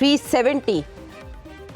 370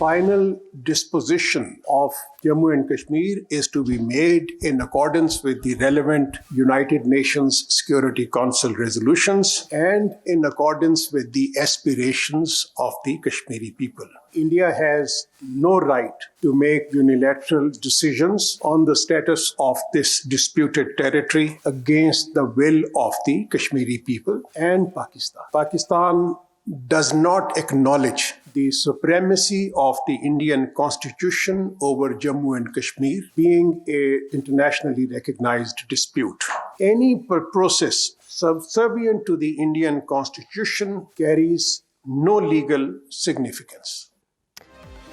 Final disposition of Jammu and Kashmir is to be made in accordance with the relevant United Nations Security Council resolutions and in accordance with the aspirations of the Kashmiri people. India has no right to make unilateral decisions on the status of this disputed territory against the will of the Kashmiri people and Pakistan. Pakistan does not acknowledge the supremacy of the Indian Constitution over Jammu and Kashmir being an internationally recognized dispute. Any process subservient to the Indian Constitution carries no legal significance.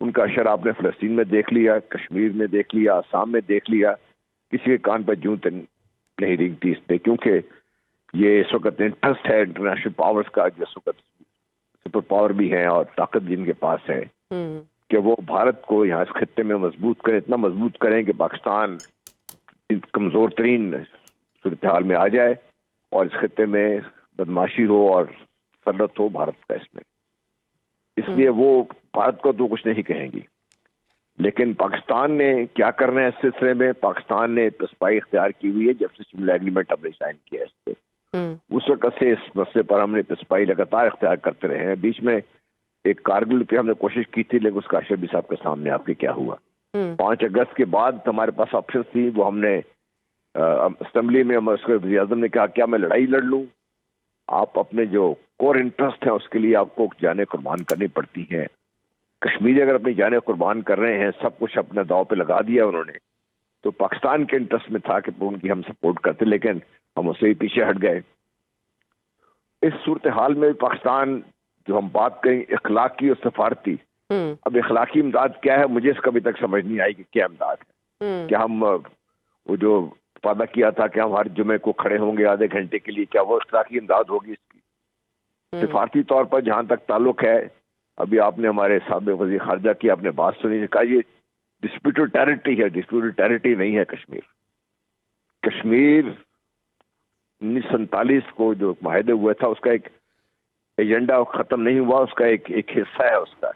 ان کا اثر آپ نے فلسطین میں دیکھ لیا، کشمیر میں دیکھ لیا، آسام میں دیکھ لیا. کسی کے کان پر جوں نہیں رینگتی اس پہ، کیونکہ یہ اس وقت انٹرسٹ ہے انٹرنیشنل پاورز کا، جو اس وقت سپر پاور بھی ہیں اور طاقت بھی ان کے پاس ہے، کہ وہ بھارت کو یہاں اس خطے میں مضبوط کریں، اتنا مضبوط کریں کہ پاکستان کمزور ترین صورتحال میں آ جائے اور اس خطے میں بدماشی ہو اور سلط ہو بھارت کا اس میں. اس لیے وہ بھارت کو تو کچھ نہیں کہیں گی، لیکن پاکستان نے کیا کرنا ہے اس سلسلے میں؟ پاکستان نے پسپائی اختیار کی ہوئی ہے جب سے شملہ ایگریمنٹ ہم نے سائن کیا ہے اس پہ. اس وقت سے اس مسئلے پر ہم نے پسپائی لگاتار اختیار کرتے رہے ہیں. بیچ میں ایک کارگل پہ ہم نے کوشش کی تھی، لیکن اس کا اشر بھی صاحب کے سامنے آپ کے کیا ہوا. 5 اگست کے بعد ہمارے پاس آپشن تھی، وہ ہم نے اسمبلی میں وزیر اعظم نے کہا کیا میں لڑائی لڑ لوں؟ آپ اپنے جو کور انٹرسٹ ہیں اس کے لیے آپ کو جانیں قربان کرنی پڑتی ہیں. کشمیری اگر اپنی جانیں قربان کر رہے ہیں، سب کچھ اپنے داؤ پہ لگا دیا انہوں نے، تو پاکستان کے انٹرسٹ میں تھا کہ ان کی ہم سپورٹ کرتے، لیکن ہم اس سے ہی پیچھے ہٹ گئے. اس صورتحال میں پاکستان جو ہم بات کریں اخلاقی اور سفارتی، اب اخلاقی امداد کیا ہے مجھے اس کا ابھی تک سمجھ نہیں آئی کہ کیا امداد ہے. کہ ہم وہ جو وعدہ کیا تھا کہ ہم ہر جمعے کو کھڑے ہوں گے آدھے گھنٹے کے لیے، کیا وہ اخلاقی امداد ہوگی اس کی؟ سفارتی طور پر جہاں تک تعلق ہے، ابھی آپ نے ہمارے سابق وزیر خارجہ کی آپ نے بات سنی، کہا یہ ڈسپیوٹڈ ٹیریٹری ہے. ڈسپیوٹڈ ٹیریٹری نہیں ہے کشمیر. کشمیر 1947 کو جو معاہدے ہوئے تھا اس کا ایک ایجنڈا ختم نہیں ہوا، اس کا ایک حصہ ہے اس کا.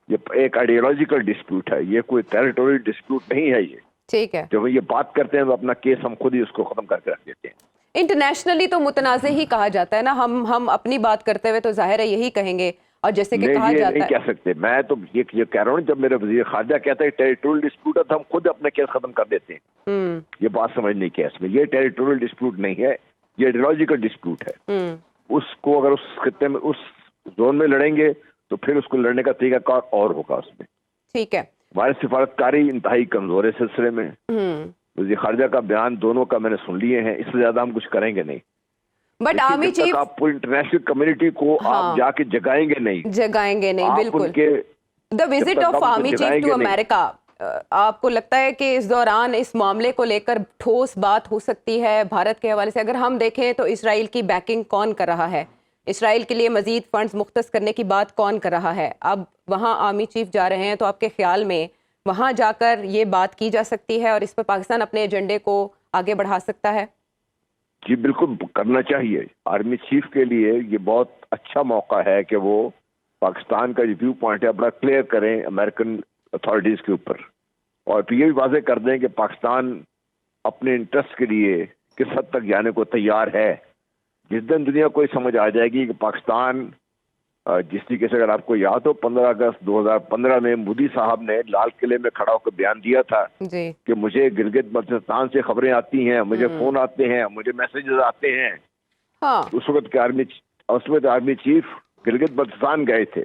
یہ ایک آئیڈیالوجیکل ڈسپیوٹ ہے، یہ کوئی ٹیریٹوریل ڈسپیوٹ نہیں ہے. یہ ٹھیک ہے، جب یہ بات کرتے ہیں تو اپنا کیس ہم خود ہی اس کو ختم کر کے رکھ دیتے ہیں. انٹرنیشنلی تو متنازع ہی کہا جاتا ہے نا. ہم اپنی بات کرتے ہوئے تو ظاہر ہے یہی کہیں گے، اور جیسے کہ کہا جاتا ہے نہیں کہہ سکتے. میں تو یہ کہہ رہا ہوں جب میرے وزیر خارجہ کہتا ہے ٹیریٹوریل ڈسپیوٹ ہے تو ہم خود اپنے کیس ختم کر دیتے ہیں. یہ بات سمجھ نہیں کیا اس میں. یہ ٹیریٹوریل ڈسپیوٹ نہیں ہے، یہ آئیڈیالوجیکل ڈسپیوٹ ہے. اس کو اگر اس خطے میں اس زون میں لڑیں گے تو پھر اس کو لڑنے کا طریقہ کار اور ہوگا اس میں. ٹھیک ہے، ہماری سفارتکاری انتہائی کمزور ہے سلسلے میں. وزیر خارجہ کا بیان دونوں کا میں نے سن لیے ہیں، اس سے زیادہ ہم کچھ کریں گے نہیں. بٹ آرمی چیف آپ پوری انٹرنیشنل کمیونٹی کو آپ جا کے جگائیں گے نہیں، بالکل. The visit of army chief to امریکہ، آپ کو لگتا ہے کہ اس دوران اس معاملے کو لے کر ٹھوس بات ہو سکتی ہے بھارت کے حوالے سے؟ اگر ہم دیکھیں تو اسرائیل کی بیکنگ کون کر رہا ہے؟ اسرائیل کے لیے مزید فنڈز مختص کرنے کی بات کون کر رہا ہے؟ اب وہاں آرمی چیف جا رہے ہیں، تو آپ کے خیال میں وہاں جا کر یہ بات کی جا سکتی ہے اور اس پر پاکستان اپنے ایجنڈے کو آگے بڑھا سکتا ہے؟ جی بالکل کرنا چاہیے. آرمی چیف کے لیے یہ بہت اچھا موقع ہے کہ وہ پاکستان کا جو ویو پوائنٹ ہے بڑا کلیئر کریں امریکن اتھارٹیز کے اوپر، اور پھر یہ بھی واضح کر دیں کہ پاکستان اپنے انٹرسٹ کے لیے کس حد تک جانے کو تیار ہے. جس دن دنیا کو یہ سمجھ آ جائے گی کہ پاکستان، جس طریقے سے اگر آپ کو یاد ہو 15 اگست 2015 میں مودی صاحب نے لال قلعے میں کھڑا ہو کر بیان دیا تھا کہ مجھے گلگت بلتستان سے خبریں آتی ہیں، مجھے فون آتے ہیں، مجھے میسیجز آتے ہیں. اس وقت کے آرمی چیف گلگت بلتستان گئے تھے،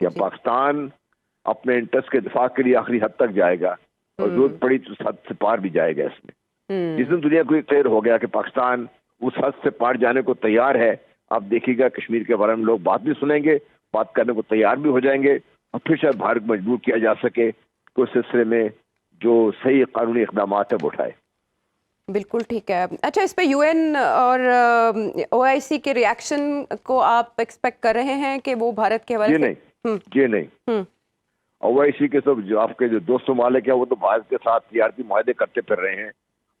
کہ پاکستان اپنے انٹرسٹ کے دفاع کے لیے آخری حد تک جائے گا اور ضرورت پڑی تو اس حد سے پار بھی جائے گا. اس میں جس دن دنیا کو یہ کلیئر ہو گیا کہ پاکستان اس حد سے پار جانے کو تیار ہے، آپ دیکھیے گا کشمیر کے بارے میں لوگ بات بھی سنیں گے، بات کرنے کو تیار بھی ہو جائیں گے، اور پھر شاید بھارت کو مجبور کیا جا سکے کہ اس سلسلے میں جو صحیح قانونی اقدامات ہیں وہ اٹھائے. بالکل ٹھیک ہے. اچھا، اس پہ یو این اور OIC کے ریاکشن کو آپ ایکسپیکٹ کر رہے ہیں کہ وہ بھارت کے حوالے سے؟ جی نہیں. OIC کے سب جو آپ کے جو دوست ممالک ہیں وہ تو بھارت کے ساتھ تجارتی معاہدے کرتے پھر رہے ہیں.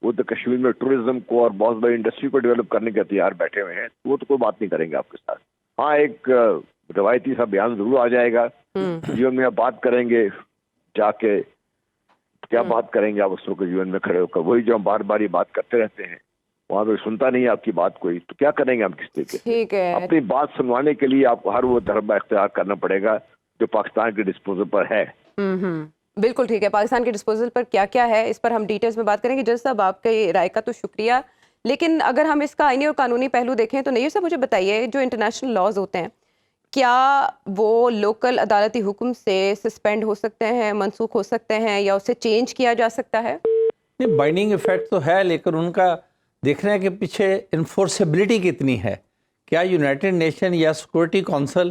وہ تو کشمیر میں ٹورزم کو اور بہت بڑی انڈسٹری کو ڈیولپ کرنے کے تیار بیٹھے ہوئے ہیں، وہ تو کوئی بات نہیں کریں گے آپ کے ساتھ. ہاں ایک روایتی سا بیان ضرور آ جائے گا، یو این میں بات کریں گے جا کے. کیا بات کریں گے آپ اس وقت یو این میں کھڑے ہو کر؟ وہی جو ہم بار بار یہ بات کرتے رہتے ہیں، وہاں پہ سنتا نہیں ہے آپ کی بات کوئی، تو کیا کریں گے ہم کس طریقے سے؟ اپنی بات سنوانے کے لیے آپ کو ہر وہ ضربہ اختیار کرنا پڑے گا جو پاکستان کے ڈسپوزل پر ہے. بالکل ٹھیک ہے. پاکستان کے ڈسپوزل پر کیا کیا ہے اس پر ہم ڈیٹیلز میں بات کریں گے. جج صاحب، آپ کے رائے کا تو شکریہ، لیکن اگر ہم اس کا آئینی اور قانونی پہلو دیکھیں تو نیئر صاحب مجھے بتائیے، جو انٹرنیشنل لاز ہوتے ہیں کیا وہ لوکل عدالتی حکم سے سسپینڈ ہو سکتے ہیں، منسوخ ہو سکتے ہیں، یا اسے چینج کیا جا سکتا ہے؟ نہیں، بائنڈنگ ایفیکٹ تو ہے، لیکن ان کا دیکھنا ہے کہ پیچھے انفورسیبلٹی کتنی ہے. کیا یونائٹڈ نیشن یا security council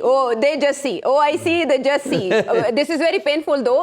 OIC they just see this is very painful though,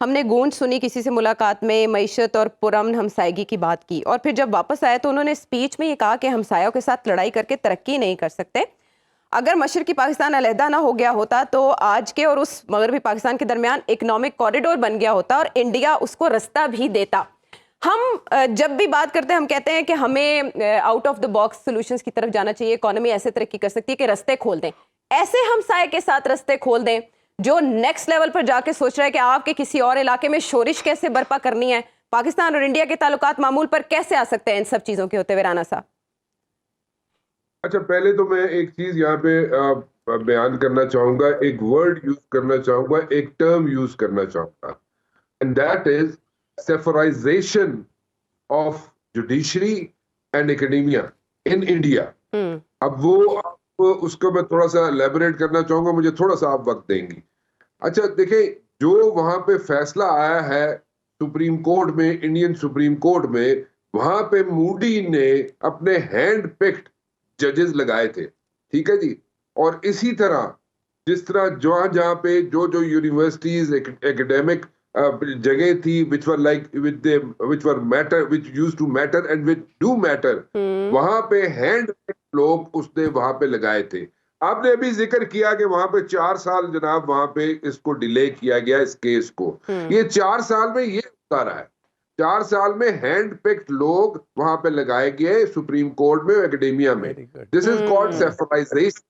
ہم نے گونج سنی کسی سے ملاقات میں، معیشت اور پرامن ہمسائیگی کی بات کی، اور پھر جب واپس آئے تو انہوں نے اسپیچ میں یہ کہا کہ ہمسایوں کے ساتھ لڑائی کر کے ترقی نہیں کر سکتے. اگر مشرقی پاکستان علیحدہ نہ ہو گیا ہوتا تو آج کے اور اس مغربی پاکستان کے درمیان اکنامک کوریڈور بن گیا ہوتا اور انڈیا اس کو رستہ بھی دیتا. ہم جب بھی بات کرتے ہیں ہم کہتے ہیں کہ ہمیں out of the box solutions کی طرف جانا چاہیے، اکانومی ایسے ترقی کر سکتی ہے کہ رستے کھول دیں. ایسے ہمسائے کے ساتھ رستے کھول دیں جو نیکسٹ لیول پر جا کے سوچ رہا ہے کہ آپ کے کسی اور علاقے میں شورش کیسے برپا کرنی ہے. پاکستان اور انڈیا کے تعلقات معمول پر کیسے آ سکتے ہیں ان سب چیزوں کے ہوتے ہوئے رانا صاحب؟ اچھا، پہلے تو میں ایک چیز یہاں پہ بیان کرنا چاہوں گا، ایک ورڈ یوز کرنا چاہوں گا، ایک ٹرم یوز کرنا چاہوں گا، and that is saffronisation of judiciary and academia in India. اب وہ اس کو میں تھوڑا سا الیبوریٹ کرنا چاہوں گا، مجھے تھوڑا سا آپ وقت دیں گی. اچھا دیکھیں، جو وہاں پہ فیصلہ آیا ہے سپریم کورٹ میں، انڈین سپریم کورٹ میں، وہاں پہ موڈی نے اپنے ہینڈ پکڈ ججز لگائے تھے، ٹھیک ہے جی. اور اسی طرح جس طرح جہاں پہ جو یونیورسٹیز ایکڈیمک جگہ تھی which were matter, which used to matter and which do matter، وہاں پہ ہینڈ لوگ اس نے وہاں پہ لگائے تھے. آپ نے ابھی ذکر کیا کہ وہاں پہ 4 سال جناب وہاں پہ اس کو ڈیلے کیا گیا اس کیس کو. یہ 4 سال میں یہ ہوتا رہا ہے. 4 سال میں ہینڈ پکڈ لوگ وہاں پہ لگائے گئے سپریم کورٹ میں، اکیڈیمیا میں. This is called saffronisation.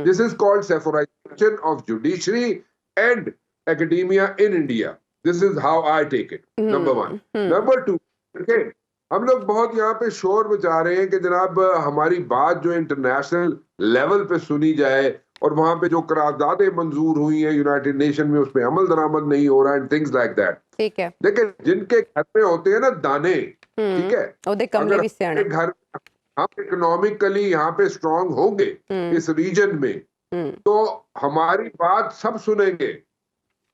This is called separation of judiciary and academia in India. This is how I take it. Number 1. Number 2. Okay. ہم لوگ بہت یہاں پہ شور مچا رہے ہیں کہ جناب ہماری بات جو انٹرنیشنل لیول پہ سنی جائے، اور وہاں پہ جو قراردادیں منظور ہوئی ہیں یونائٹڈ نیشن میں اس پہ عمل درآمد نہیں ہو رہا ہے، things like that. ٹھیک ہے. لیکن جن کے گھر میں ہوتے ہیں نا دانے، ٹھیک ہے، اگر گھر ہم اکنامکلی یہاں پہ اسٹرانگ ہوں گے اس ریجن میں، تو ہماری بات سب سنیں گے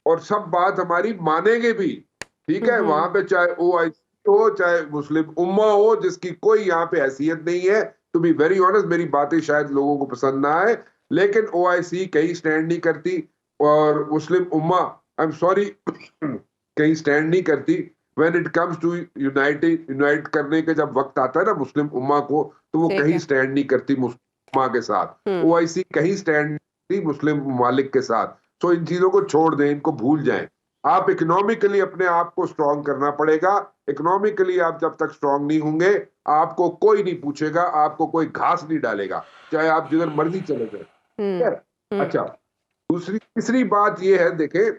اور سب بات ہماری مانیں گے بھی، ٹھیک ہے. وہاں پہ چاہے OIC ہو، چاہے مسلم امہ ہو، جس کی کوئی یہاں پہ حیثیت نہیں ہے. ٹو بی ویری آنیسٹ، میری باتیں شاید لوگوں کو پسند نہ آئے، لیکن OIC کہیں اسٹینڈ نہیں کرتی، اور مسلم امہ کہیں اسٹینڈ نہیں کرتی. when it comes to unite کرنے کے جب وقت آتا ہے نا مسلم امہ کو، تو وہ کہیں سٹینڈ نہیں کرتی مسلم امہ کے ساتھ. OIC کہیں سٹینڈ نہیں کرتی مسلم ممالک کے ساتھ. سو ان چیزوں کو چھوڑ دیں، ان کو بھول جائیں. آپ اکنامکلی اپنے آپ کو اسٹرانگ کرنا پڑے گا. اکنامکلی آپ جب تک اسٹرانگ نہیں ہوں گے، آپ کو کوئی نہیں پوچھے گا، آپ کو کوئی گھاس نہیں ڈالے گا، چاہے آپ جدھر مرضی چلے جائیں. اچھا، تیسری بات یہ ہے، دیکھیں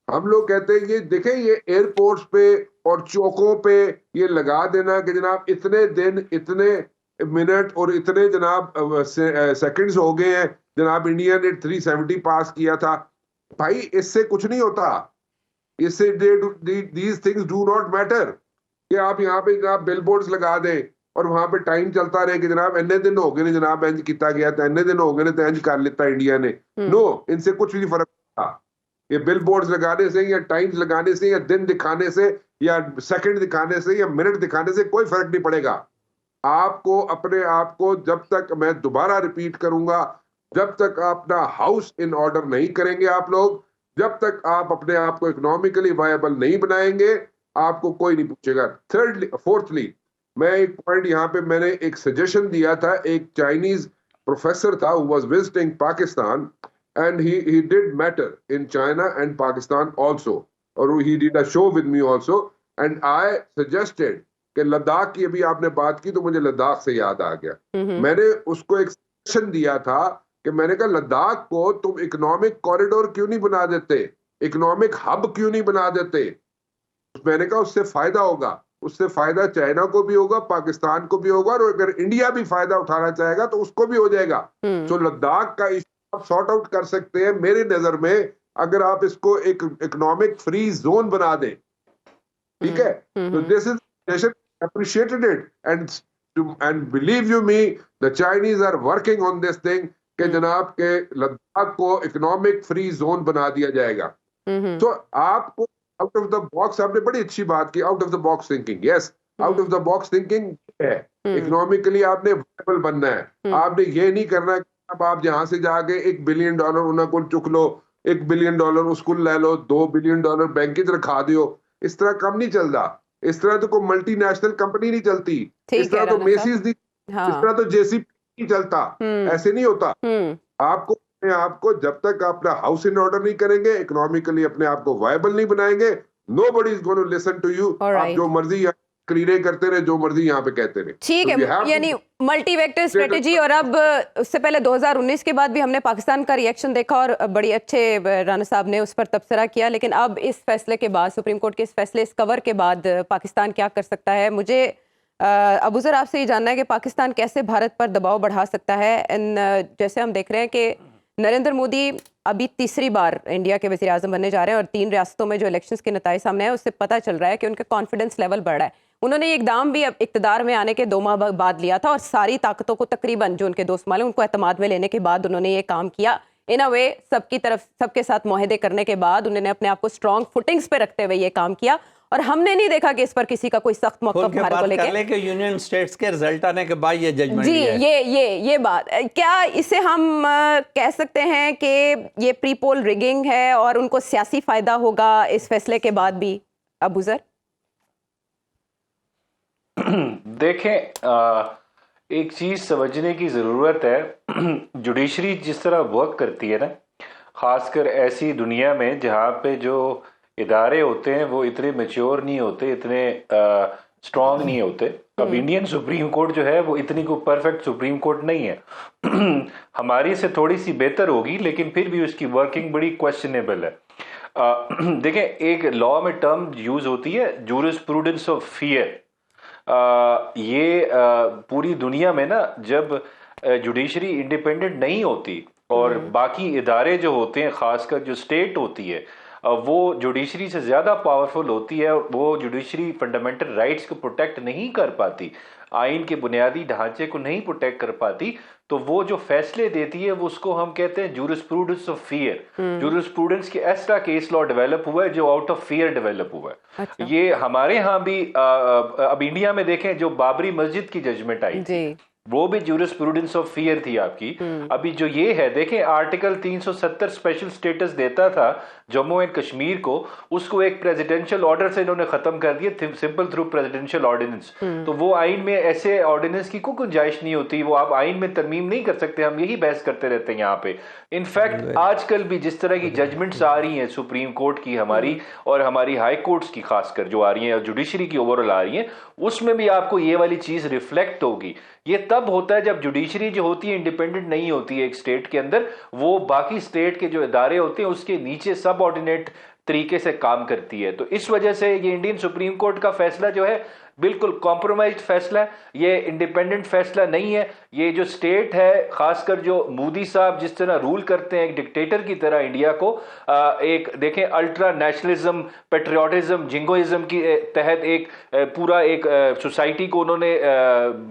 ہم لوگ کہتے ہیں یہ دیکھیں یہ ایئرپورٹس پہ اور چوکوں پہ یہ لگا دینا کہ جناب اتنے دن، اتنے منٹ اور اتنے جناب سیکنڈز ہو گئے ہیں، جناب انڈیا نے 370 پاس کیا تھا. بھائی اس سے کچھ نہیں ہوتا، اس سے these things do not matter کہ آپ یہاں پہ جناب بل بورڈز لگا دیں اور وہاں پہ ٹائم چلتا رہے کہ جناب اتنے دن ہو گئے نے جناب انج کیتا گیا تھا، اتنے دن ہو گئے نے تو انج کر لیتا انڈیا نے. نو، ان سے کچھ نہیں فرق پڑتا. یہ بل بورڈز لگانے سے یا ٹائمز لگانے سے یا دن دکھانے سے یا سیکنڈ دکھانے سے یا منٹ دکھانے سے کوئی فرق نہیں پڑے گا. آپ کو اپنے آپ کو، جب تک، میں دوبارہ ریپیٹ کروں گا، جب تک اپنا ہاؤس ان آرڈر نہیں کریں گے آپ لوگ، جب تک آپ اپنے آپ کو اکنامکلی وائبل نہیں بنائیں گے، آپ کو کوئی نہیں پوچھے گا. فورتھلی میں ایک پوائنٹ یہاں پہ میں نے ایک سجیشن دیا تھا. ایک چائنیز پروفیسر تھا who was visiting Pakistan and he did matter in China and Pakistan also, or he did a show with me also, and I suggested کہ لداخ کی ابھی آپ نے بات کی تو مجھے لداخ سے یاد آ گیا. میں نے اس کو ایک سجیشن دیا تھا کہ میں نے کہا لداخ کو تم اکنامک کوریڈور کیوں نہیں بنا دیتے، اکنامک ہب کیوں نہیں بنا دیتے. میں نے کہا اس سے فائدہ ہوگا، اس سے فائدہ چائنا کو بھی ہوگا، پاکستان کو بھی ہوگا، اور اگر انڈیا بھی فائدہ اٹھانا چاہے گا تو اس کو بھی ہو جائے گا. تو لداخ کا ایشو آپ سارٹ آؤٹ کر سکتے ہیں میرے نظر میں، اگر آپ اس کو ایک اکنامک فری زون بنا دیں، ٹھیک ہے. تو دس از appreciated it, and believe you me, the Chinese are working on this thing کہ جناب کے لداخ کو اکنامک فری زون بنا دیا جائے گا. تو آپ کو آؤٹ آف دا باکس، آپ نے بڑی اچھی بات کی، out of the box thinking. Yes, out of the box thinking ہے. اکنامکلی آپ نے وائبل بننا ہے. آپ نے یہ نہیں کرنا کہ اب آپ جہاں سے جا کے $1 بلین انہوں کو چک لو، $1 ਬਿਲੀਅਨ اس کو لے لو, $2 بلین بینک رکھا دیو. اس طرح کم نہیں چلتا. اس طرح تو کوئی ملٹی نیشنل کمپنی نہیں چلتی. اس طرح تو میسیز اس طرح تو JCB نہیں چلتا. ایسے نہیں ہوتا. آپ کو اپنے آپ کو جب تک اپنا ہاؤس ان آرڈر نہیں کریں گے, اکنامکلی اپنے آپ کو وائبل نہیں بنائیں گے, nobody is going to listen to you. آپ جو مرضی تقریریں کرتے رہے, جو مرضی یہاں پہ کہتے رہے. ٹھیک ہے, یعنی ملٹی ویکٹر اسٹریٹجی. اور اب اس سے پہلے 2019 کے بعد بھی ہم نے پاکستان کا ریئیکشن دیکھا اور بڑی اچھے رانا صاحب نے اس پر تبصرہ کیا, لیکن اب اس فیصلے کے بعد, سپریم کورٹ کے اس فیصلے, اس کور کے بعد پاکستان کیا کر سکتا ہے؟ مجھے ابوذر آپ سے یہ جاننا ہے کہ پاکستان کیسے بھارت پر دباؤ بڑھا سکتا ہے. جیسے ہم دیکھ رہے ہیں کہ نریندر مودی ابھی تیسری بار انڈیا کے وزیر اعظم بننے جا رہے ہیں, اور 3 ریاستوں میں جو الیکشنز کے نتائج سامنے ہیں اس سے پتہ چل رہا ہے کہ ان کا کانفیڈنس لیول بڑھ رہا ہے. انہوں نے یہ اقدام بھی اب اقتدار میں آنے کے 2 ماہ بعد لیا تھا, اور ساری طاقتوں کو تقریباً جو ان کے دوست مالے ان کو اعتماد میں لینے کے بعد انہوں نے یہ کام کیا. ان اے وے سب کی طرف, سب کے ساتھ معاہدے کرنے کے بعد انہوں نے اپنے آپ کو اسٹرانگ فوٹنگز پہ رکھتے ہوئے یہ کام کیا, اور ہم نے نہیں دیکھا کہ اس پر کسی کا کوئی سخت موقف بھارت کو لے کے. کہ یونین اسٹیٹس کے رزلٹ آنے کے بعد یہ ججمنٹ جی یہ بات, کیا اسے ہم کہہ سکتے ہیں کہ یہ پری پول ریگنگ ہے اور ان کو سیاسی فائدہ ہوگا اس فیصلے کے بعد بھی؟ ابوذر دیکھیں, ایک چیز سمجھنے کی ضرورت ہے. جوڈیشری جس طرح ورک کرتی ہے نا, خاص کر ایسی دنیا میں جہاں پہ جو ادارے ہوتے ہیں وہ اتنے میچور نہیں ہوتے, اتنے اسٹرانگ نہیں ہوتے. اب انڈین سپریم کورٹ جو ہے وہ اتنی کو پرفیکٹ سپریم کورٹ نہیں ہے. ہماری سے تھوڑی سی بہتر ہوگی, لیکن پھر بھی اس کی ورکنگ بڑی کویسچنیبل ہے. دیکھیں, ایک لا میں ٹرم یوز ہوتی ہے جورسپروڈنس آف فیئر. یہ پوری دنیا میں نا, جب جوڈیشری انڈیپینڈنٹ نہیں ہوتی اور باقی ادارے جو ہوتے ہیں, خاص کر جو اسٹیٹ ہوتی ہے, وہ جوڈیشری سے زیادہ پاورفل ہوتی ہے, اور وہ جوڈیشری فنڈامنٹل رائٹس کو پروٹیکٹ نہیں کر پاتی, آئین کے بنیادی ڈھانچے کو نہیں پروٹیکٹ کر پاتی, تو وہ جو فیصلے دیتی ہے وہ اس کو ہم کہتے ہیں جورسپروڈنس آف فیئر. جورسپروڈنس کے ایسا کیس لا ڈیولپ ہوا ہے جو آؤٹ آف فیئر ڈیولپ ہوا ہے. یہ ہمارے ہاں بھی اب انڈیا میں دیکھیں, جو بابری مسجد کی ججمنٹ آئی تھی وہ بھی جورسپروڈنس آف فیئر تھی آپ کی. ابھی جو یہ ہے, دیکھیں آرٹیکل 370 اسپیشل سٹیٹس دیتا تھا جموں اینڈ کشمیر کو, اس کو ایک پریزیڈنشل آرڈر سے انہوں نے ختم کر دیا, سمپل تھرو پریزیڈنشل آرڈیننس. تو وہ آئین میں ایسے آرڈیننس کی کوئی گنجائش نہیں ہوتی, وہ آپ آئین میں ترمیم نہیں کر سکتے. ہم یہی بحث کرتے رہتے ہیں یہاں پہ. انفیکٹ آج کل بھی جس طرح کی ججمنٹس آ رہی ہیں سپریم کورٹ کی ہماری اور ہماری ہائی کورٹس کی خاص کر جو آ رہی ہیں, اور جوڈیشری کی اوور آل آ رہی ہیں, اس میں بھی آپ کو یہ والی چیز ریفلیکٹ ہوگی. یہ تب ہوتا ہے جب جوڈیشری جو ہوتی ہے انڈیپینڈنٹ نہیں ہوتی ہے ایک اسٹیٹ کے اندر, وہ باقی اسٹیٹ کے جو ادارے ہوتے ہیں اس کے نیچے سب آرڈینیٹ طریقے سے کام کرتی ہے. تو اس وجہ سے یہ انڈین سپریم کورٹ کا فیصلہ جو ہے بالکل کمپرومائزڈ فیصلہ ہے, یہ انڈیپینڈنٹ فیصلہ نہیں ہے. یہ جو اسٹیٹ ہے, خاص کر جو مودی صاحب جس طرح رول کرتے ہیں ایک ڈکٹیٹر کی طرح انڈیا کو, ایک دیکھیں الٹرا نیشنلزم, پیٹریوٹزم, جنگوازم کی تحت ایک پورا ایک سوسائٹی کو انہوں نے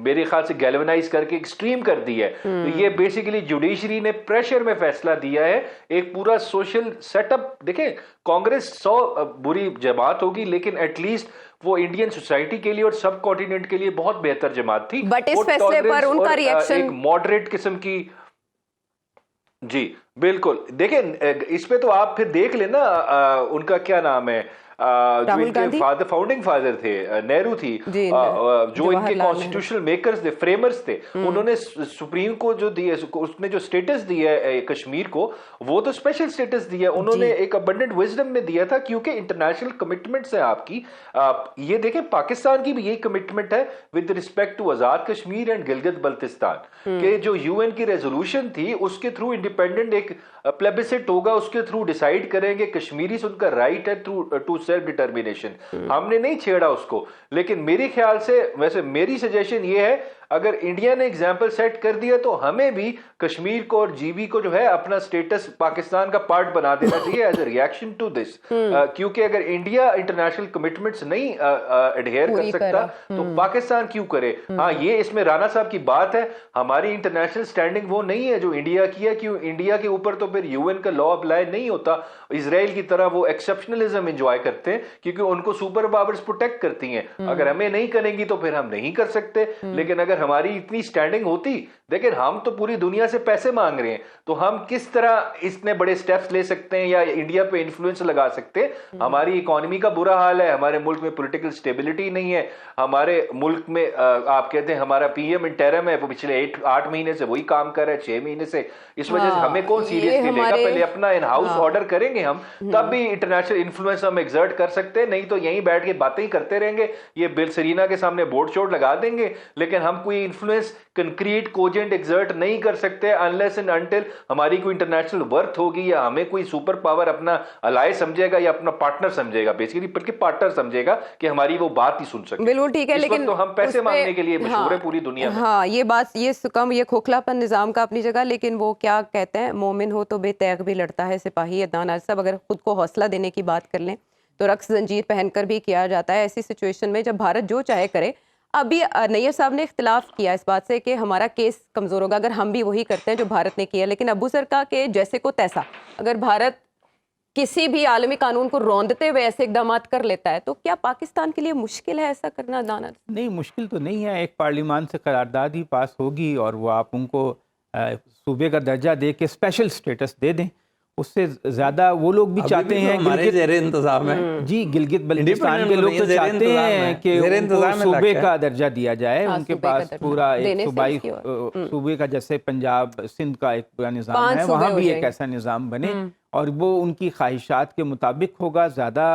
میرے خیال سے گیلونائز کر کے ایکسٹریم کر دی ہے. تو یہ بیسیکلی جوڈیشری نے پریشر میں فیصلہ دیا ہے, ایک پورا سوشل سیٹ اپ. دیکھیں کانگریس 100 بری جماعت ہوگی, لیکن ایٹ لیسٹ وہ انڈین سوسائٹی کے لیے اور سب کانٹیننٹ کے لیے بہت بہتر جماعت تھی. بٹ اس فیصلے پر ان کا ریئیکشن ایک ماڈریٹ قسم کی. جی بالکل, دیکھیں اس پہ تو آپ پھر دیکھ لیں نا, ان کا کیا نام ہے, جو ان کے فاؤنڈنگ فادر تھے, نہرو تھی, جو ان کے کانسٹیٹیوشنل میکرز تھے, فریمرز تھے, انہوں نے سپریم کو جو دیا, اس نے جو سٹیٹس دیا ہے کشمیر کو, وہ تو اسپیشل سٹیٹس دیا انہوں نے ایک ابنڈنٹ وزڈم میں دیا تھا, کیونکہ انٹرنیشنل کمٹمنٹس ہیں آپ کی. یہ دیکھیں پاکستان کی بھی یہی کمٹمنٹ ہے with respect to Azad Kashmir and Gilgit Baltistan, کہ جو یو این کی ریزولوشن تھی اس کے تھرو انڈیپینڈنٹ ایک پلیبسٹ ہوگا, اس کے تھرو ڈیسائیڈ کریں گے کشمیری سے ان کا رائٹ ہے ٹو سیلف ڈٹرمینیشن. ہم نے نہیں چھیڑا اس کو, لیکن میرے خیال سے, ویسے میری سجیشن یہ ہے, اگر انڈیا نے ایگزامپل سیٹ کر دیا تو ہمیں بھی کشمیر کو اور جی بی کو جو ہے اپنا سٹیٹس پاکستان کا پارٹ بنا دینا چاہیے as a reaction to this. کیونکہ اگر انڈیا انٹرنیشنل کمٹمنٹس نہیں ایڈہیئر کر سکتا تو پاکستان کیوں کرے. ہاں یہ اس میں رانا صاحب کی بات ہے, ہماری انٹرنیشنل سٹینڈنگ وہ نہیں ہے جو انڈیا کی ہے, کیوں انڈیا کے اوپر تو پھر یو این کا لا اپلائی نہیں ہوتا. اسرائیل کی طرح وہ ایکسپشنلزم انجوائے کرتے ہیں کیونکہ ان کو سپر پاورز پروٹیکٹ کرتی ہیں. اگر ہمیں نہیں کریں گی تو پھر ہم نہیں کر سکتے, لیکن اگر اگر ہماری اتنی سٹینڈنگ ہوتی، دیکھیں ہم تو پوری دنیا سے پیسے مانگ رہے ہیں، تو ہم کس طرح اتنے بڑے سٹیپس لے سکتے ہیں یا انڈیا پہ انفلوئنس لگا سکتے ہیں؟ ہماری اکانومی کا برا حال ہے، ہمارے ملک میں پولیٹیکل سٹیبلٹی نہیں ہے، ہمارے ملک میں آپ کہتے ہیں ہمارا پی ایم انٹرم ہے، وہ پچھلے 8 مہینے سے وہی کام کر رہا ہے، 6 مہینے سے، اس وجہ سے ہمیں کون سیریسلی لے گا؟ پہلے اپنا ان ہاؤس آرڈر کریں گے ہم، تب بھی انٹرنیشنل انفلوئنس ہم ایگزرٹ کر سکتے ہیں، نہیں تو یہیں بیٹھ کے باتیں ہی کرتے رہیں گے، یہ بل سرینا کے سامنے بورڈ شورڈ لگا دیں گے، لیکن ہم کوئی انفلوئنس کنکریٹ کوجنٹ ایگزرٹ نہیں کر سکتے unless and until ہماری کوئی انٹرنیشنل ورتھ ہوگی یا ہمیں کوئی سپر پاور اپنا الائے سمجھے گا یا اپنا پارٹنر سمجھے گا، بیسیکلی بلکہ پارٹنر سمجھے گا کہ ہماری وہ بات ہی سن سکے۔ بالکل ٹھیک ہے، لیکن تو ہم پیسے مانگنے کے لیے مشہور ہے پوری دنیا میں۔ ہاں یہ بات، یہ سکم، یہ کھوکھلا پن نظام کا اپنی جگہ، لیکن وہ کیا کہتے ہیں، مومن ہو تو بے تیغ بھی لڑتا ہے سپاہی۔ عدنان صاحب اگر خود کو حوصلہ دینے کی بات کر لیں تو رقص زنجیر پہن کر بھی کیا جاتا ہے ایسی سچویشن میں جب بھارت جو چاہے کرے۔ ابھی نیئر صاحب نے اختلاف کیا اس بات سے کہ ہمارا کیس کمزور ہوگا اگر ہم بھی وہی کرتے ہیں جو بھارت نے کیا، لیکن ابو سر کا کہ جیسے کو تیسا، اگر بھارت کسی بھی عالمی قانون کو روندتے ہوئے ایسے اقدامات کر لیتا ہے تو کیا پاکستان کے لیے مشکل ہے ایسا کرنا؟ دانا نہیں، مشکل تو نہیں ہے، ایک پارلیمان سے قرارداد ہی پاس ہوگی اور وہ آپ ان کو صوبے کا درجہ دے کے اسپیشل سٹیٹس دے دیں، اس سے زیادہ وہ لوگ بھی چاہتے ہیں، ہمارے زیر انتظام ہے جی گلگت بلتستان کے لوگ تو چاہتے ہیں کہ ان کو صوبے کا درجہ دیا جائے، ان کے پاس پورا ایک صوبائی صوبے کا، جیسے پنجاب سندھ کا ایک پورا نظام ہے، وہاں بھی ایک ایسا نظام بنے اور وہ ان کی خواہشات کے مطابق ہوگا، زیادہ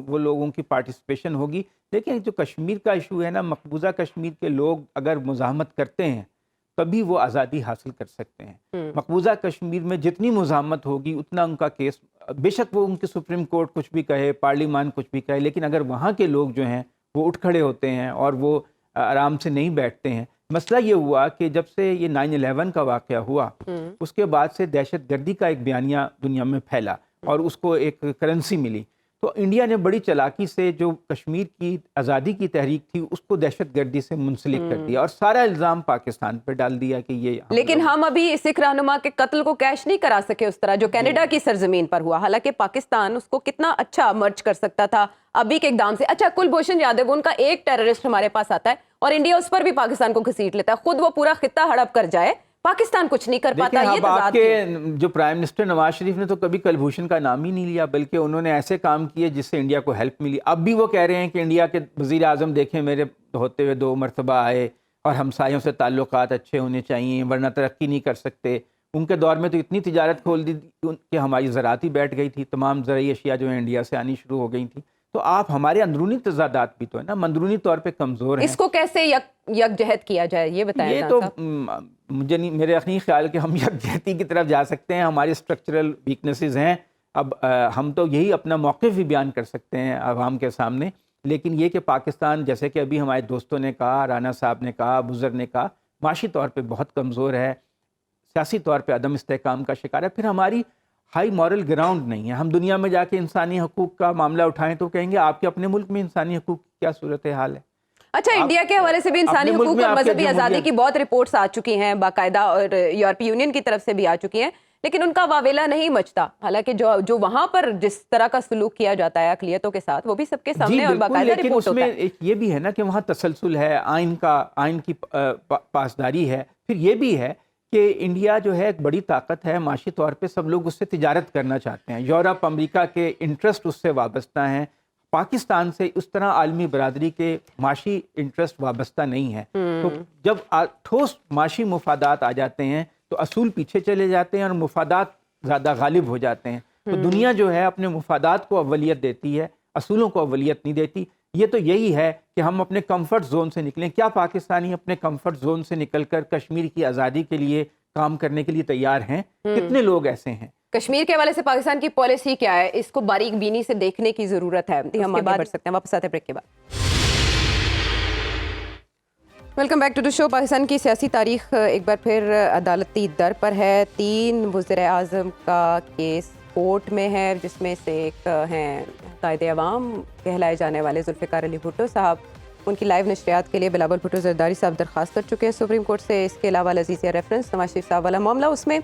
وہ لوگوں کی پارٹیسپیشن ہوگی۔ لیکن جو کشمیر کا ایشو ہے نا، مقبوضہ کشمیر کے لوگ اگر مزاحمت کرتے ہیں تبھی وہ آزادی حاصل کر سکتے ہیں۔ مقبوضہ کشمیر میں جتنی مزاحمت ہوگی اتنا ان کا کیس، بے شک وہ ان کی سپریم کورٹ کچھ بھی کہے، پارلیمان کچھ بھی کہے، لیکن اگر وہاں کے لوگ جو ہیں وہ اٹھ کھڑے ہوتے ہیں اور وہ آرام سے نہیں بیٹھتے ہیں۔ مسئلہ یہ ہوا کہ جب سے یہ 9/11 کا واقعہ ہوا اس کے بعد سے دہشت گردی کا ایک بیانیہ دنیا میں پھیلا اور اس کو ایک کرنسی ملی، تو انڈیا نے بڑی چالاکی سے جو کشمیر کی آزادی کی تحریک تھی اس کو دہشت گردی سے منسلک کر دیا اور سارا الزام پاکستان پہ ڈال دیا کہ یہ، لیکن ہم ابھی سکھ رہنما کے قتل کو کیش نہیں کرا سکے اس طرح جو کینیڈا کی سرزمین پر ہوا، حالانکہ پاکستان اس کو کتنا اچھا مرچ کر سکتا تھا ابھی کے اقدام سے۔ اچھا، کلبھوشن یادو ان کا ایک ٹیررسٹ ہمارے پاس آتا ہے اور انڈیا اس پر بھی پاکستان کو گھسیٹ لیتا ہے، خود وہ پورا خطہ ہڑپ کر جائے، پاکستان کچھ نہیں کر پاتا۔ یہ اب آپ کے جو پرائم منسٹر نواز شریف نے تو کبھی کلبھوشن کا نام ہی نہیں لیا، بلکہ انہوں نے ایسے کام کیے جس سے انڈیا کو ہیلپ ملی۔ اب بھی وہ کہہ رہے ہیں کہ انڈیا کے وزیر اعظم دیکھیں میرے ہوتے ہوئے 2 مرتبہ آئے اور ہمسایوں سے تعلقات اچھے ہونے چاہیے ورنہ ترقی نہیں کر سکتے۔ ان کے دور میں تو اتنی تجارت کھول دی کہ ہماری زراعت ہی بیٹھ گئی تھی، تمام زرعی اشیاء جو ہیں انڈیا سے آنی شروع ہو گئی تھیں۔ تو آپ ہمارے اندرونی تضادات بھی تو ہے نا، اندرونی طور پہ کمزور ہیں، اس کو کیسے یکجہت کیا جائے یہ بتائیں۔ یہ تو مجھے نہیں، میرے نہیں خیال کہ ہم یکجہتی کی طرف جا سکتے ہیں، ہماری اسٹرکچرل ویکنیسز ہیں۔ اب ہم تو یہی اپنا موقف بھی بیان کر سکتے ہیں عوام کے سامنے، لیکن یہ کہ پاکستان، جیسے کہ ابھی ہمارے دوستوں نے کہا، رانا صاحب نے کہا، بزر نے کہا، معاشی طور پہ بہت کمزور ہے، سیاسی طور پہ عدم استحکام کا شکار ہے، پھر ہماری ہائی مورل گراؤنڈ نہیں ہے۔ ہم دنیا میں جا کے انسانی حقوق کا معاملہ اٹھائیں تو کہیں گے آپ کے اپنے ملک میں انسانی حقوق کی کیا صورتحال ہے۔ اچھا، انڈیا کے حوالے سے بھی انسانی حقوق اور مذہبی آزادی کی بہت رپورٹس آ چکی ہیں باقاعدہ، اور یورپی یونین کی طرف سے بھی آ چکی ہیں، لیکن ان کا واویلا نہیں مچتا، حالانکہ جو وہاں پر جس طرح کا سلوک کیا جاتا ہے اقلیتوں کے ساتھ وہ بھی سب کے سامنے اور باقاعدہ رپورٹ ہوتا ہے۔ لیکن اس میں یہ بھی ہے نا کہ وہاں تسلسل ہے، آئین کی پاسداری ہے، پھر یہ بھی ہے کہ انڈیا جو ہے ایک بڑی طاقت ہے معاشی طور پہ، سب لوگ اس سے تجارت کرنا چاہتے ہیں، یورپ امریکہ کے انٹرسٹ اس سے وابستہ ہیں، پاکستان سے اس طرح عالمی برادری کے معاشی انٹرسٹ وابستہ نہیں ہے۔ تو جب ٹھوس معاشی مفادات آ جاتے ہیں تو اصول پیچھے چلے جاتے ہیں اور مفادات زیادہ غالب ہو جاتے ہیں۔ تو دنیا جو ہے اپنے مفادات کو اولیت دیتی ہے، اصولوں کو اولیت نہیں دیتی۔ یہ تو یہی ہے کہ ہم اپنے کمفرٹ زون سے نکلیں۔ کیا پاکستانی اپنے کمفرٹ زون سے نکل کر کشمیر کی آزادی کے لیے کام کرنے کے لیے تیار ہیں؟ کتنے لوگ ایسے ہیں؟ کشمیر کے حوالے سے پاکستان کی پالیسی کیا ہے، اس کو باریک بینی سے دیکھنے کی ضرورت ہے۔ ہم آگے بڑھ سکتے ہیں، واپس آتے ہیں بریک کے بعد۔ ویلکم بیک ٹو دی شو۔ پاکستان کی سیاسی تاریخ ایک بار پھر عدالتی در پر ہے۔ 3 وزیر اعظم کا کیس کورٹ میں ہے، جس میں سے ایک ہیں قائد عوام کہلائے جانے والے ذوالفقار علی بھٹو صاحب۔ ان کی لائیو نشریات کے لیے بلاول بھٹو زرداری صاحب درخواست کر چکے ہیں سپریم کورٹ سے۔ اس کے علاوہ لذیذیہ ریفرنس نواز شریف صاحب والا معاملہ، اس میں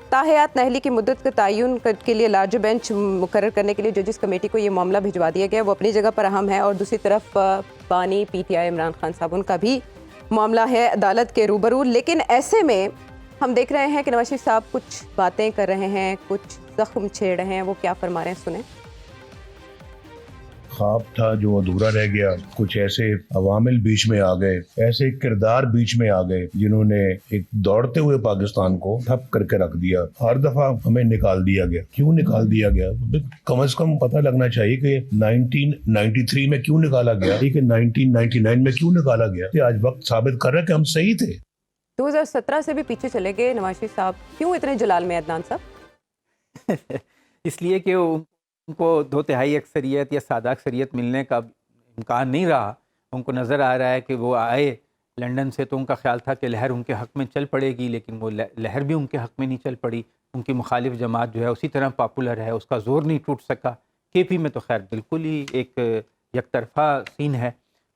تاحیات نااہلی کی مدت کا تعین کے لیے لارجر بینچ مقرر کرنے کے لیے ججز کمیٹی کو یہ معاملہ بھجوا دیا گیا، وہ اپنی جگہ پر اہم ہے۔ اور دوسری طرف بانی P T I Imran Khan صاحب، ان کا بھی معاملہ ہے عدالت کے روبرو. لیکن ایسے میں ہم دیکھ رہے ہیں کہ نواز شریف صاحب کچھ باتیں کر رہے ہیں, کچھ زخم چھیڑ رہے ہیں. وہ کیا فرما رہے ہیں, سنیں. خواب تھا جو ادھورا رہ گیا, کچھ ایسے عوامل بیچ میں آ گئے, ایسے کردار بیچ میں آ گئے جنہوں نے ایک دوڑتے ہوئے پاکستان کو ٹھپ کر کے رکھ دیا. ہر دفعہ ہمیں نکال دیا گیا. کیوں نکال دیا گیا؟ کم از کم پتہ لگنا چاہیے کہ 1993 میں کیوں نکالا گیا, کہ 1999 میں کیوں نکالا گیا. کہ آج وقت ثابت کر رہا ہے کہ ہم صحیح تھے. 2017 سے بھی پیچھے چلے گئے نواز شریف صاحب, کیوں اتنے جلال میں عدنان صاحب؟ اس لیے کہ ان کو 2/3 اکثریت یا سادہ اکثریت ملنے کا امکان نہیں رہا. ان کو نظر آ رہا ہے کہ وہ آئے لنڈن سے تو ان کا خیال تھا کہ لہر ان کے حق میں چل پڑے گی, لیکن وہ لہر بھی ان کے حق میں نہیں چل پڑی. ان کی مخالف جماعت جو ہے اسی طرح پاپولر ہے, اس کا زور نہیں ٹوٹ سکا. کے پی میں تو خیر بالکل ہی ایک یک طرفہ سین ہے.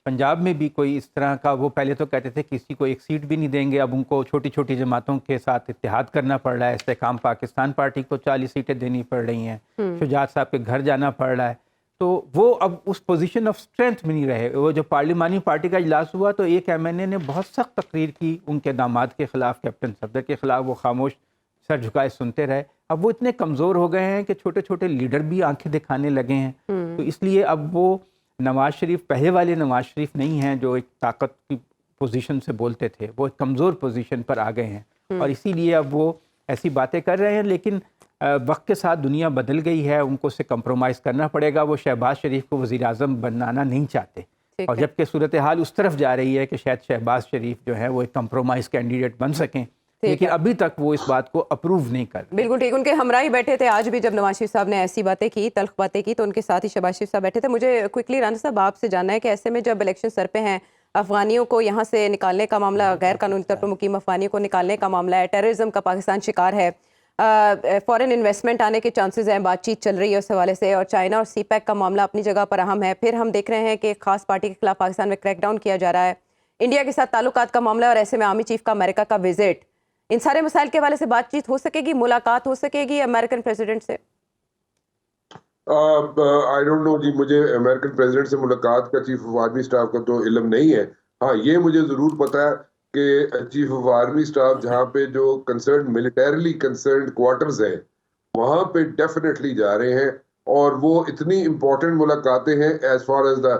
پنجاب میں بھی کوئی اس طرح کا, وہ پہلے تو کہتے تھے کسی کو ایک سیٹ بھی نہیں دیں گے, اب ان کو چھوٹی چھوٹی جماعتوں کے ساتھ اتحاد کرنا پڑ رہا ہے. استحکام پاکستان پارٹی کو 40 سیٹیں دینی پڑ رہی ہیں, شجاعت صاحب کے گھر جانا پڑ رہا ہے. تو وہ اب اس پوزیشن آف اسٹرینتھ میں نہیں رہے. وہ جو پارلیمانی پارٹی کا اجلاس ہوا تو ایک ایم این اے نے بہت سخت تقریر کی ان کے داماد کے خلاف, کیپٹن صفدر کے خلاف. وہ خاموش سر جھکائے سنتے رہے. اب وہ اتنے کمزور ہو گئے ہیں کہ چھوٹے چھوٹے لیڈر بھی آنکھیں دکھانے لگے ہیں. تو اس لیے اب وہ نواز شریف پہلے والے نواز شریف نہیں ہیں جو ایک طاقت کی پوزیشن سے بولتے تھے. وہ ایک کمزور پوزیشن پر آ گئے ہیں, اور اسی لیے اب وہ ایسی باتیں کر رہے ہیں. لیکن وقت کے ساتھ دنیا بدل گئی ہے, ان کو اسے کمپرومائز کرنا پڑے گا. وہ شہباز شریف کو وزیر اعظم بنانا نہیں چاہتے, اور جبکہ صورتحال اس طرف جا رہی ہے کہ شاید شہباز شریف جو ہے وہ ایک کمپرومائز کینڈیڈیٹ بن سکیں, لیکن ابھی تک وہ اس بات کو اپروو نہیں کر. بالکل ٹھیک. ان کے ہمراہ ہی بیٹھے تھے آج بھی, جب نواز شریف صاحب نے ایسی باتیں کی, تلخ باتیں کی, تو ان کے ساتھ ہی شہباز شریف صاحب بیٹھے تھے. مجھے کوئکلی رانا صاحب آپ سے جاننا ہے کہ ایسے میں جب الیکشن سر پہ ہیں, افغانیوں کو یہاں سے نکالنے کا معاملہ, غیر قانونی طور پر مقیم افغانیوں کو نکالنے کا معاملہ ہے, ٹیررزم کا پاکستان شکار ہے, فورن انویسٹمنٹ آنے کے چانسز ہیں, بات چیت چل رہی ہے اس حوالے سے, اور چائنا اور سی پیک کا معاملہ اپنی جگہ پر اہم ہے. پھر ہم دیکھ رہے ہیں کہ خاص پارٹی کے خلاف پاکستان میں کریک ڈاؤن کیا جا رہا ہے, انڈیا کے ساتھ تعلقات کا معاملہ, اور ایسے میں آرمی چیف کا امریکہ کا وزٹ. ان سارے مسائل کے حوالے سے بات چیت ہو سکے گی, ملاقات ہو سکے گی امریکن پریزیڈنٹ سے؟ آئی ڈونٹ نو جی, مجھے امریکن پریزیڈنٹ سے ملاقات کا چیف آف آرمی اسٹاف کا تو علم نہیں ہے. ہاں یہ مجھے ضرور پتا ہے کہ چیف آف آرمی اسٹاف جہاں پہ جو کنسرنڈ ملیٹریلی کنسرنڈ کوارٹرز ہیں وہاں پہ ڈیفینیٹلی جا رہے ہیں, اور وہ اتنی امپورٹنٹ ملاقاتیں ہیں ایز فار ایز دا,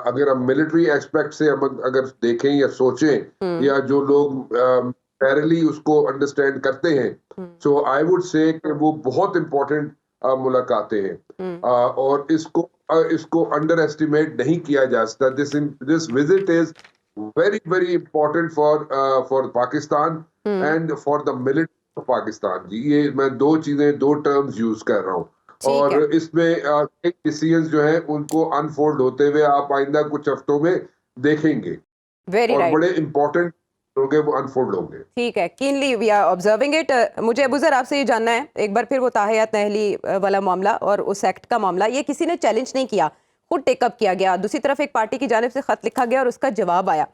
اگر ہم ملٹری ایسپیکٹ سے اگر دیکھیں یا سوچیں, یا جو لوگ پیرلی اس کو انڈرسٹینڈ کرتے ہیں, سو آئی وڈ سے کہ وہ بہت امپورٹنٹ ملاقاتیں ہیں, اور اس کو انڈر ایسٹیمیٹ نہیں کیا جا سکتا. This visit is very very important for Pakistan and for the military of Pakistan. جی یہ میں دو ٹرمز یوز کر رہا ہوں, اور اس میں ایک ڈیسیژنز جو ہیں ان کو انفولڈ ہوتے ہوئے آپ آئندہ کچھ ہفتوں میں دیکھیں گے, اور بڑے امپورٹنٹ وہ انفولڈ ہوں گے. ٹھیک ہے, keenly we are observing it. مجھے ابو ذر آپ سے یہ جاننا ہے ایک بار پھر, وہ تاحیات اہلی والا معاملہ اور اس ایکٹ کا معاملہ, یہ کسی نے چیلنج نہیں کیا, خود ٹیک اپ کیا گیا. دوسری طرف ایک پارٹی کی جانب سے خط لکھا گیا اور اس کا جواب آیا.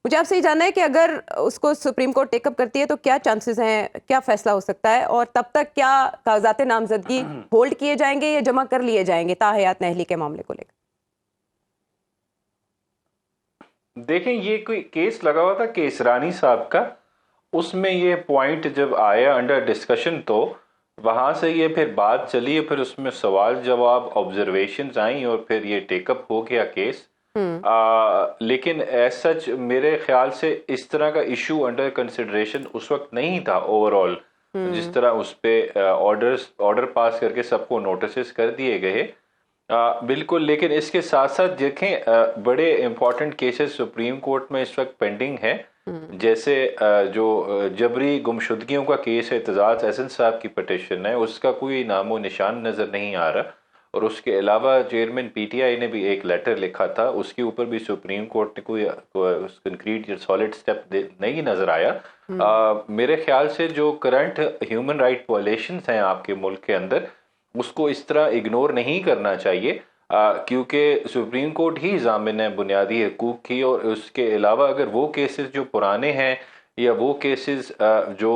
مجھے آپ سے یہ جاننا ہے کہ اگر اس کو سپریم کورٹ ٹیک اپ کرتی ہے تو کیا چانسز ہیں, کیا فیصلہ ہو سکتا ہے, اور تب تک کیا کاغذات نامزدگی ہولڈ کیے جائیں گے یا جمع کر لیے جائیں گے تاحیات اہلی کے معاملے کو لے کر؟ دیکھیں, یہ کوئی کیس لگا ہوا تھا کیسرانی صاحب کا, اس میں یہ پوائنٹ جب آیا انڈر ڈسکشن تو وہاں سے یہ پھر بات چلی, پھر اس میں سوال جواب آبزرویشنز آئیں, اور پھر یہ ٹیک اپ ہو گیا کیس. لیکن ایز سچ میرے خیال سے اس طرح کا ایشو انڈر کنسیڈریشن اس وقت نہیں تھا اوور آل, جس طرح اس پہ آرڈر پاس کر کے سب کو نوٹسز کر دیے گئے. بالکل, لیکن اس کے ساتھ ساتھ دیکھیں بڑے امپورٹنٹ کیسز سپریم کورٹ میں اس وقت پینڈنگ ہیں, جیسے جو جبری گمشدگیوں کا کیس ہے, اعتزاز احسن صاحب کی پٹیشن ہے, اس کا کوئی نام و نشان نظر نہیں آ رہا. اور اس کے علاوہ چیئرمین پی ٹی آئی نے بھی ایک لیٹر لکھا تھا, اس کے اوپر بھی سپریم کورٹ نے کوئی کنکریٹ یا سالڈ سٹیپ نہیں نظر آیا. میرے خیال سے جو کرنٹ ہیومن رائٹ وائلیشنز ہیں آپ کے ملک کے اندر, اس کو اس طرح اگنور نہیں کرنا چاہیے, کیونکہ سپریم کورٹ ہی ضامن ہے بنیادی حقوق کی. اور اس کے علاوہ اگر وہ کیسز جو پرانے ہیں یا وہ کیسز جو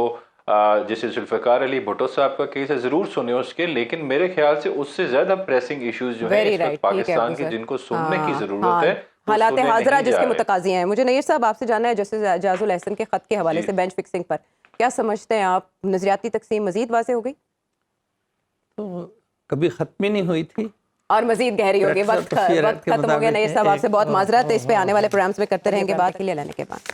جیسے ذوالفقار علی بھٹو صاحب کا کیس ہے, ضرور سنے اس کے, لیکن میرے خیال سے اس سے زیادہ پریسنگ ایشوز جو ہیں اس وقت پاکستان کے جن کو سننے کی ضرورت ہے حالات حاضرہ جس کے متقاضی ہیں. مجھے نیر صاحب آپ سے جاننا ہے جسٹس اعجاز الحسن کے خط کے حوالے سے بینچ فکسنگ پر کیا سمجھتے ہیں آپ؟ نظریاتی تقسیم مزید واضح ہو گئی؟ تو کبھی ختم ہی نہیں ہوئی تھی اور مزید گہری ہوگی. وقت ختم ہو گیا. نیر صاحب آپ سے بہت معذرت ہے. اس پہ آنے والے پروگرامز میں کرتے رہیں گے بات. کے لیے لینے کے بعد